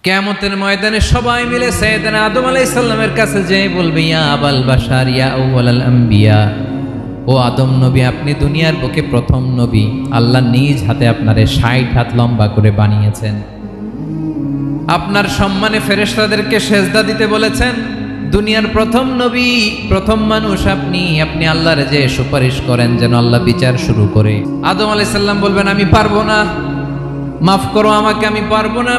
কিয়ামতের ময়দানে সবাই মিলে সাইয়েদনা আদম আলাইহিস সালামের কাছে যেয়ে বলবে, ইয়া আবাল বাশার ইয়া আউয়ালাল আম্বিয়া, ও আদম নবী, আপনি দুনিয়ার বুকে প্রথম নবী। আল্লাহ নিজ হাতে আপনারে 60 হাত লম্বা করে বানিয়েছেন। আপনার সম্মানে ফেরেশতাদেরকে সেজদা দিতে বলেছেন। দুনিয়ার প্রথম নবী, প্রথম মানুষ আপনি। আপনি আল্লাহর যে সুপারিশ করেন যেন আল্লাহ বিচার শুরু করে। আদম আলাইহিস সালাম বলবেন, আমি পারবো না, মাফ করো আমাকে, আমি পারবো না।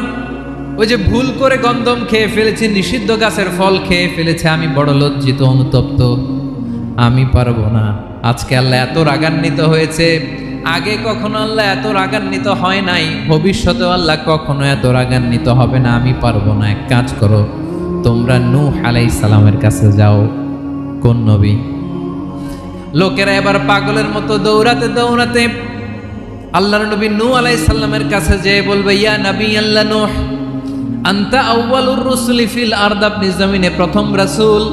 ওই যে ভুল করে গন্ধম খেয়ে ফেলেছি, নিষিদ্ধ গাছের ফল খেয়ে ফেলেছে, আমি বড় লজ্জিত, অনুতপ্ত, আমি পারবো না। আজকে আল্লাহ এত রাগান্বিত হয়েছে, আগে কখনো আল্লাহ এত রাগান্বিত হয় নাই, ভবিষ্যতেও আল্লাহ কখনো এত রাগান্বিত হবে না, আমি পারবো না। এক কাজ করো, তোমরা নূহ আলাইহিস সালামের কাছে যাও। কোন নবী? লোকেরা এবার পাগলের মতো দৌড়াতে দৌড়াতে আল্লাহর নবী নূহ আলাইহিস সালামের কাছে যেয়ে বলবে, ইয়া নবী আল্লাহ নূহ, আনতা আউয়ালুর রুসুলি ফিল আরদ, আপনি জমিনে প্রথম রাসূল।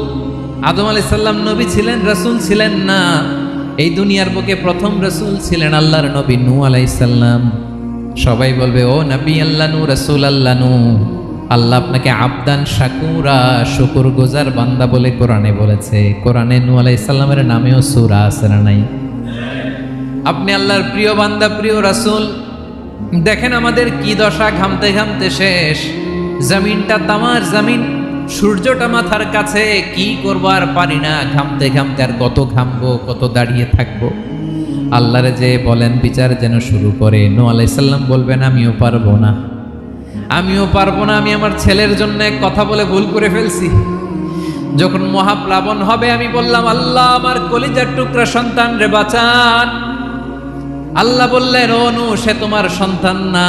আদম আলাইহিস সালাম নবী ছিলেন, রাসূল ছিলেন না। এই দুনিয়ার বুকে প্রথম রাসূল ছিলেন আল্লাহর নবী নূহ আলাইহিস সালাম। সবাই বলবে, ও নবী আল্লাহ নূহ, রাসূল আল্লাহ নূহ, আল্লাহ আপনাকে আবদান শাকুরা, শুকরগুজার বান্দা বলে কোরআনে বলেছে। কোরআনে নূহ আলাইহিস সালামের নামেও সূরা আছে না নাই? আপনি আল্লাহর প্রিয় বান্দা, প্রিয় রাসূল। দেখেন আমাদের কি দশা, ঘামতে ঘামতে শেষ। জমিনটা তামার জমিন, সূর্যটা মাথার কাছে, কি করবো আর পারি না, ঘামতে ঘামতে আর কত ঘামবো, কত দাঁড়িয়ে থাকবো। আল্লাহরে যে বলেন বিচার যেন শুরু করে। নূহ আলাইহিস সালাম বলবেন, আমিও পারবো না, আমিও পারবো না। আমি আমার ছেলের জন্য এক কথা বলে ভুল করে ফেলছি। যখন মহাপ্লাবন হবে আমি বললাম, আল্লাহ আমার কলিজার টুকরা সন্তান রে বাঁচান। আল্লাহ বললেন, ও নূহ, সে তোমার সন্তান না,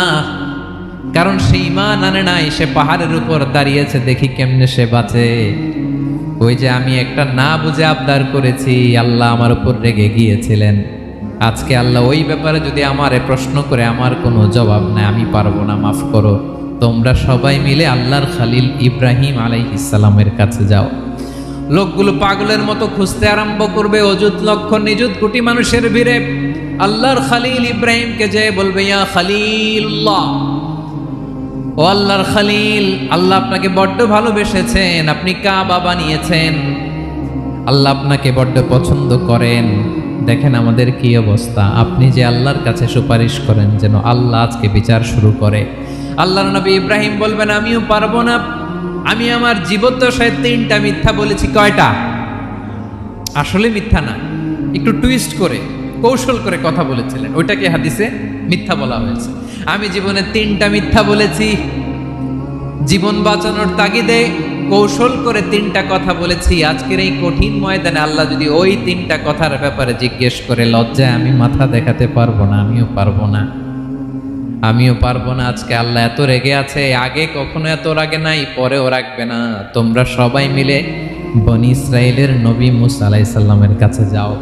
কারণ সে ঈমান আনে নাই, সে পাহাড়ের উপর দাঁড়িয়েছে, দেখি কেমনে সে বাঁচে। ওই যে আমি একটা না বুঝে আবদার করেছি, আল্লাহ আমার উপর রেগে গিয়েছিলেন। আজকে আল্লাহ ওই ব্যাপারে যদি আমারে প্রশ্ন করে, আমার কোনো জবাব নাই, আমি পারবো না, মাফ করো। তোমরা সবাই মিলে আল্লাহর খালিল ইব্রাহিম আলাইহিস সালামের কাছে যাও। লোকগুলো পাগলের মতো খুঁজতে আরম্ভ করবে, অযুত লক্ষ নিযুত কোটি মানুষের ভিড়ে আল্লাহর খালিল ইব্রাহিমকে যে বলবে, ইয়া খালিলুল্লাহ, ও আল্লাহর খালিল, আল্লাহ আপনাকে বড্ড ভালোবেসেছেন, আপনি কাবা বানিয়েছেন, আল্লাহ আপনাকে বড্ড পছন্দ করেন। দেখেন আমাদের কি অবস্থা। আপনি যে আল্লাহর কাছে সুপারিশ করেন যেন আল্লাহ আজকে বিচার শুরু করে। আল্লাহর নবী ইব্রাহিম বলবেন, আমিও পারবো না, আমি আমার জীবদ্দশায় 3টা মিথ্যা বলেছি। কয়টা? আসলে মিথ্যা না, একটু টুইস্ট করে, কৌশল করে কথা বলেছিলেন, ওইটাকে হাদিসে মিথ্যা বলা হয়েছে। আমি জীবনে 3টা মিথ্যা বলেছি, জীবন বাঁচানোর তাগিদে কৌশল করে 3টা কথা বলেছি। আজকের এই কঠিন ময়দানে আল্লাহ যদি ওই 3টা কথার ব্যাপারে জিজ্ঞেস করে, লজ্জায় আমি মাথা দেখাতে পারবো না, আমিও পারবো না, আমিও পারবো না। আজকে আল্লাহ এত রেগে আছে, আগে কখনো এত রাগে নাই, পরেও রাখবে না। তোমরা সবাই মিলে বনি ইসরাইলের নবী মূসা আলাইহিস সালামের কাছে যাও।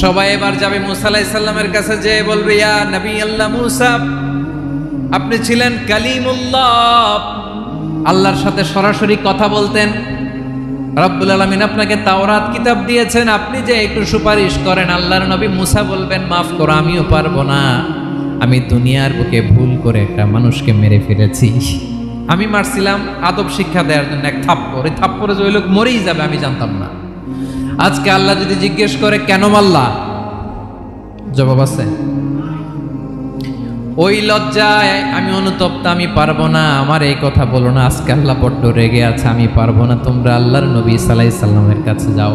সবাই এবার যাবে মূসা আলাইহিস সালামের কাছে, যে বলবে, ইয়া নবী আল্লাহ মূসা, আপনি ছিলেন কালিমুল্লাহ, আল্লাহর সাথে সরাসরি কথা বলতেন। রব্বুল আলামিন আপনাকে তাওরাত কিতাব দিয়েছেন, আপনি যে একটু সুপারিশ করেন। আল্লাহর নবী মূসা বলবেন, মাফ করো, আমিও পারবো না, আমি দুনিয়ার বুকে ভুল করে একটা মানুষকে মেরে ফেলেছি। আমি মারছিলাম আদব শিক্ষা দেওয়ার জন্য এক থাপ্পড়, এই থাপ্পড়ে যে ওই লোক মরেই যাবে আমি জানতাম না। আজকে আল্লাহ যদি জিজ্ঞেস করে কেন মারলা, জবাব আছে? ওই লজ্জায় আমি অনুতপ্ত, আমি পারবো না, আমার এই কথা বলো না। আজকে আল্লাহ বড্ড রেগে আছে, আমি পারবো না। তোমরা আল্লাহর নবী সাল্লাল্লাহু আলাইহি সাল্লামের কাছে যাও।